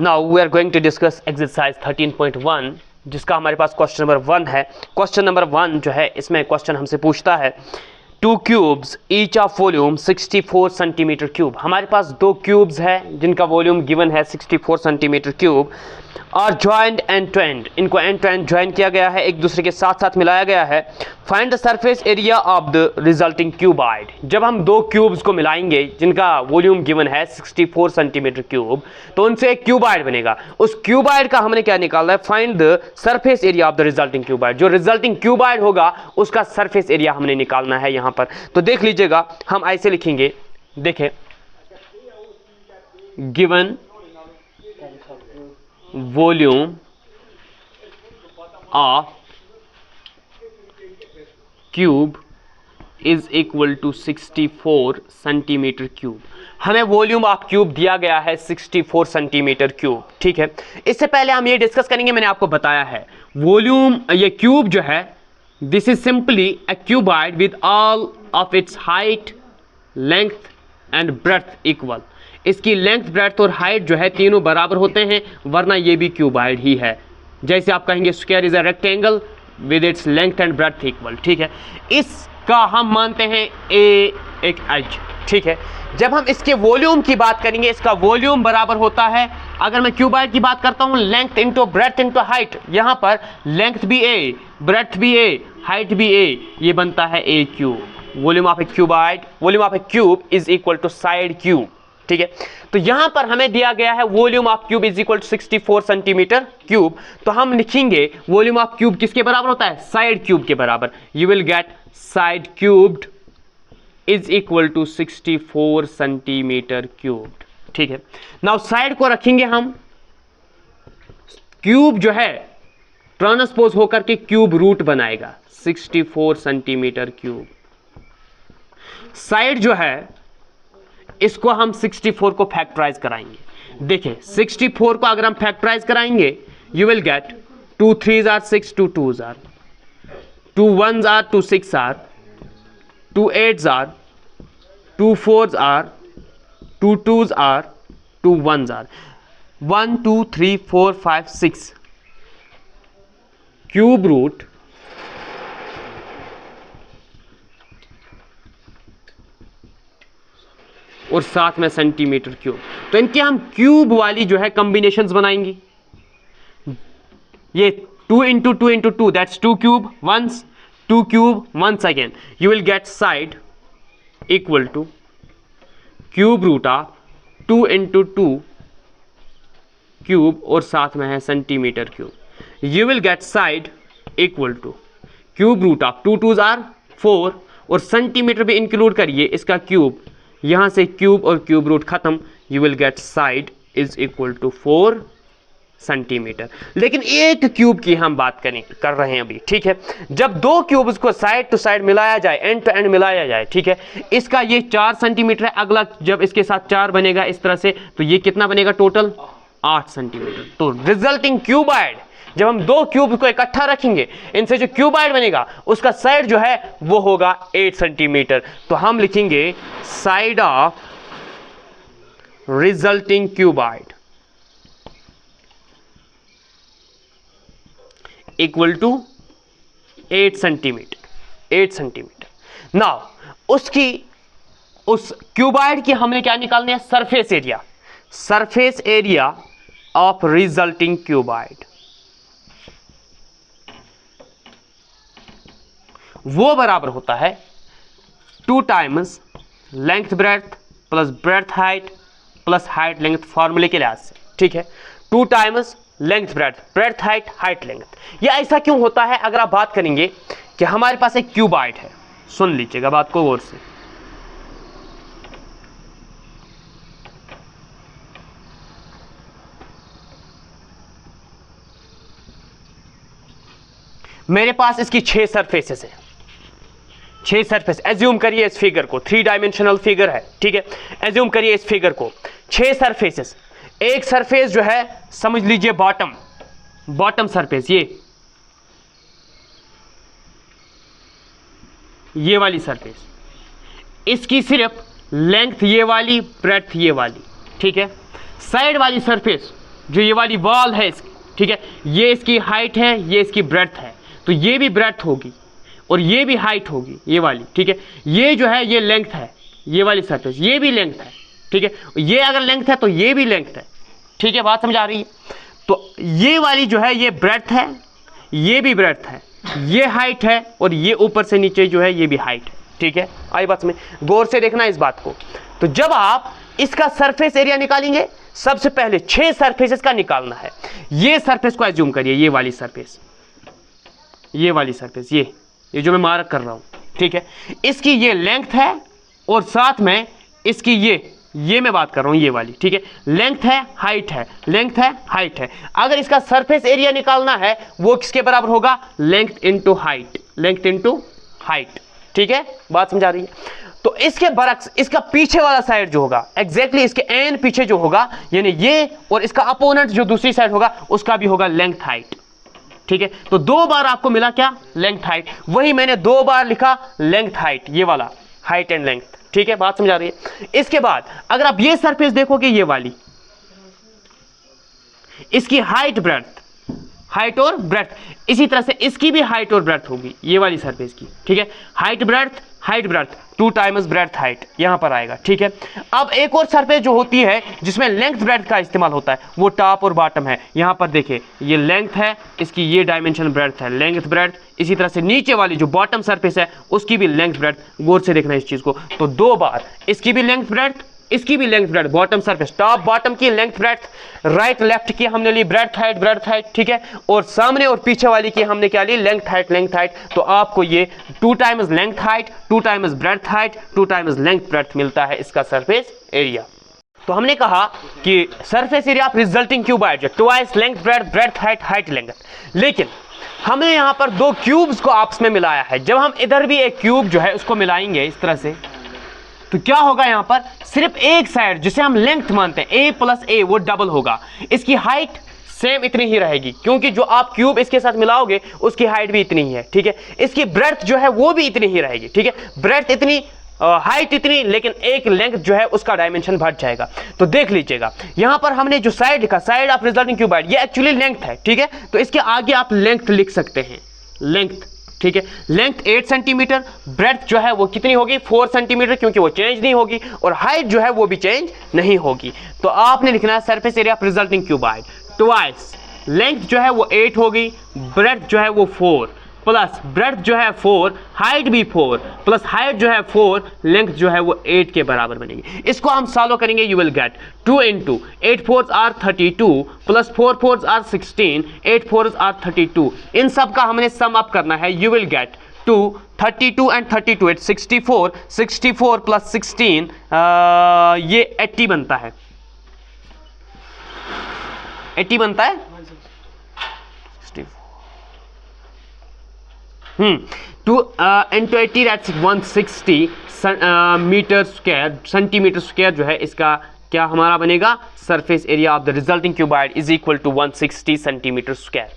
Now we are going to discuss exercise 13.1 जिसका हमारे पास question number 1 है। क्वेश्चन नंबर 1 जो है इसमें क्वेश्चन हमसे पूछता है to cubes each of volume 64 centimetre cube. हमारे पास दो क्यूब्स है जिनका वॉल्यूम गिवन है 64 सेंटीमीटर क्यूब और ज्वाइंट एंड टू एंड, इनको एंड टू एंड ज्वाइन किया गया है, एक दूसरे के साथ साथ मिलाया गया है। Find the surface area of the resulting cuboid. जब हम दो क्यूब्स को मिलाएंगे जिनका वॉल्यूम गिवन है 64 सेंटीमीटर क्यूब, तो उनसे एक क्यूबाइड बनेगा। उस क्यूबाइड का हमने क्या निकालना है, find the surface area of the resulting cuboid. जो रिजल्टिंग क्यूबाइड होगा उसका सरफेस एरिया हमने निकालना है यहां पर। तो देख लीजिएगा, हम ऐसे लिखेंगे, देखें, given volume of cube is equal to 64 centimetre cube. हमें वॉल्यूम ऑफ क्यूब दिया गया है 64 सेंटीमीटर क्यूब, ठीक है। इससे पहले हम ये डिस्कस करेंगे, मैंने आपको बताया है वॉल्यूम, ये क्यूब जो है this is simply a cuboid with all of its height, length and breadth equal. इसकी लेंथ, ब्रेड्थ और हाइट जो है तीनों बराबर होते हैं, वरना ये भी क्यूबाइड ही है। जैसे आप कहेंगे square is a rectangle with its length and breadth equal, ठीक है। इसका हम मानते हैं ए एक एज, ठीक है। जब हम इसके वॉल्यूम की बात करेंगे, इसका वॉल्यूम बराबर होता है, अगर मैं क्यूबाइड की बात करता हूं, length into breadth into height. यहां पर लेंथ भी ए, ब्रेड्थ भी ए, हाइट भी ए, ये बनता है a cube. Volume of a cuboid, volume of a cube is equal to side cube, ठीक है। तो यहां पर हमें दिया गया है volume of cube is equal to 64 centimetre cube. तो हम लिखेंगे वॉल्यूम ऑफ क्यूब किसके बराबर होता है, साइड क्यूब के बराबर। You will get side cubed is equal to 64 centimetre cubed, ठीक है। नाउ साइड को रखेंगे हम, क्यूब जो है ट्रांसपोज होकर के क्यूब रूट बनाएगा 64 सेंटीमीटर क्यूब। साइड जो है इसको हम 64 को फैक्टराइज कराएंगे। देखें 64 को अगर हम फैक्टराइज कराएंगे, you will get 2 3s are 6, 2 2s are 2 1s are 2 6 are 2 8s are 2 4s are 2 2s are 2 1s are 1 2 3 4 5 6 cube root और साथ में सेंटीमीटर क्यूब। तो इनके हम क्यूब वाली जो है कॉम्बिनेशंस बनाएंगे। ये 2 into 2 into 2 that's 2 cube once, 2 cube once again. You will get side equal to cube root of 2 into 2 cube और साथ में है centimetre cube. You will get side equal to cube root of 2 2s are 4 और centimetre भी include करिए इसका cube, यहां से क्यूब और क्यूब रूट खत्म। You will get side is equal to 4 centimetre. लेकिन एक क्यूब की हम बात कर रहे हैं अभी, ठीक है। जब दो क्यूब्स को साइड टू साइड मिलाया जाए, एंड टू एंड मिलाया जाए, ठीक है, इसका ये 4 सेंटीमीटर है, अगला जब इसके साथ 4 बनेगा इस तरह से, तो ये कितना बनेगा टोटल 8 सेंटीमीटर। तो रिजल्टिंग क्यूबाइड, जब हम दो क्यूब को इकट्ठा रखेंगे, इनसे जो क्यूबाइड बनेगा उसका साइड जो है वो होगा 8 सेंटीमीटर। तो हम लिखेंगे side of resulting cuboid equal to 8 centimetre, 8 centimetre. Now उस क्यूबाइड की हमने क्या निकालनी है, surface area. Surface area of resulting cuboid वो बराबर होता है 2 times length breadth plus breadth height plus height length, फॉर्मूले के लिहाज से, ठीक है। 2 times length breadth, breadth height, height length. ये ऐसा क्यों होता है, अगर आप बात करेंगे कि हमारे पास एक क्यूबाइड है, सुन लीजिएगा बात को गौर से। मेरे पास इसकी 6 सरफेसेस है, 6 सरफेस। एज्यूम करिए इस फिगर को, 3 डायमेंशनल फिगर है, ठीक है। एज्यूम करिए इस फिगर को 6 सरफेसेस। एक सरफेस जो है समझ लीजिए बॉटम सरफेस, ये वाली सरफेस, इसकी सिर्फ लेंथ ये वाली, ब्रेड्थ ये वाली, ठीक है। साइड वाली सरफेस जो ये वाली वॉल है ठीक है, ये इसकी हाइट है, ये इसकी ब्रेड्थ है, तो ये भी ब्रेड्थ होगी और ये भी हाइट होगी ये वाली, ठीक है। ये जो है ये लेंथ है, ये वाली सरफेस, ये भी लेंथ है, ठीक है। ये अगर लेंथ है तो ये भी लेंथ है, ठीक है, बात समझ आ रही है। तो ये वाली जो है ये ब्रेड्थ है, ये भी ब्रेड्थ है, ये हाइट है और ये ऊपर से नीचे जो है ये भी हाइट है, ठीक है। आई बात में गौर से देखना इस बात को। तो जब आप इसका सरफेस एरिया निकालेंगे, सबसे पहले 6 सरफेसेस का निकालना है। ये सरफेस को एज्यूम करिए, ये वाली सरफेस, ये वाली सरफेस, ये जो मैं मार्क कर रहा हूं, ठीक है। इसकी ये लेंथ है और साथ में इसकी ये मैं बात कर रहा हूं, ये वाली, ठीक है। लेंथ है, हाइट है, लेंथ है, हाइट है। अगर इसका सरफेस एरिया निकालना है वो किसके बराबर होगा? Length into height, length into height, ठीक है, बात समझ आ रही है। तो इसके बरक्स इसका पीछे वाला साइड जो होगा, एग्जैक्टली इसके एन पीछे जो होगा, यानी ये, और इसका अपोनेंट जो दूसरी साइड होगा उसका भी होगा लेंथ हाइट, ठीक है। तो 2 बार आपको मिला क्या? Length height. वही मैंने 2 बार लिखा लेंथ हाइट, ये वाला हाइट एंड लेंथ, ठीक है, बात समझ आ रही है। इसके बाद अगर आप ये सरफेस देखोगे, ये वाली, इसकी हाइट ब्रेड्थ, हाइट और ब्रेड्थ, इसी तरह से इसकी भी हाइट और ब्रेड्थ होगी, ये वाली सरफेस की, ठीक है। Height breadth, height breadth, 2 times breadth height यहां पर आएगा, ठीक है। अब एक और सरफेस जो होती है जिसमें लेंथ ब्रेड्थ का इस्तेमाल होता है, वो टॉप और बॉटम है। यहां पर देखिए, ये लेंथ है, इसकी ये डायमेंशन ब्रेड्थ है, लेंथ ब्रेड्थ। इसी तरह से नीचे वाली जो बॉटम सरफेस है उसकी भी लेंथ ब्रेड्थ, गौर से देखना इस चीज को। तो 2 बार इसकी भी लेंथ ब्रेड्थ, इसकी भी length breadth, bottom surface, top bottom की लेंथ ब्रेड्थ, राइट लेफ्ट की हमने ली ब्रेड्थ हाइट, ठीक है। और सामने और पीछे वाली की हमने क्या ली? Length height. तो आपको ये 2 times length height, 2 times breadth height, 2 times length breadth मिलता है इसका सरफेस एरिया। तो हमने कहा कि surface area of resulting cuboid जो twice length breadth height length. लेकिन हमने यहाँ पर 2 क्यूब्स को आपस में मिलाया है। जब हम इधर भी एक क्यूब जो है उसको मिलाएंगे इस तरह से, तो क्या होगा? यहां पर सिर्फ एक साइड जिसे हम लेंथ मानते हैं, a प्लस a, वो डबल होगा। इसकी हाइट सेम इतनी ही रहेगी, क्योंकि जो आप क्यूब इसके साथ मिलाओगे उसकी हाइट भी इतनी ही है, ठीक है। इसकी ब्रेड्थ जो है वो भी इतनी ही रहेगी, ठीक है। ब्रेड्थ इतनी, हाइट इतनी, लेकिन एक लेंथ जो है उसका डायमेंशन बढ़ जाएगा। तो देख लीजिएगा, यहां पर हमने जो साइड लिखा, साइड ऑफ रिजल्टिंग क्यूबॉइड, ये एक्चुअली लेंथ है, ठीक है। तो इसके आगे आप लेंथ लिख सकते हैं, लेंथ, ठीक है। लेंथ 8 सेंटीमीटर, ब्रेड्थ जो है वो कितनी होगी? 4 सेंटीमीटर, क्योंकि वो चेंज नहीं होगी, और हाइट जो है वो भी चेंज नहीं होगी। तो आपने लिखना है surface area of resulting cuboid twice length जो है वो 8 होगी, ब्रेड्थ जो है वो 4, प्लस ब्रेड्थ जो है 4, हाइट भी 4, प्लस हाइट जो है 4, लेंथ जो है वो 8 के बराबर बनेगी। इसको हम सॉल्व करेंगे, you will get 2 into 8 4s are 32 plus 4 4s are 16, 8 4s are 32। इन सब का हमने सम अप करना है। You will get 2, 32 and 32 it 64, 64 plus 16 ये 80 बनता है, 80 बनता है। 2 into 80 that's 160 metre square, centimetre square जो है इसका क्या हमारा बनेगा? Surface area of the resulting cuboid is equal to 160 centimetre square.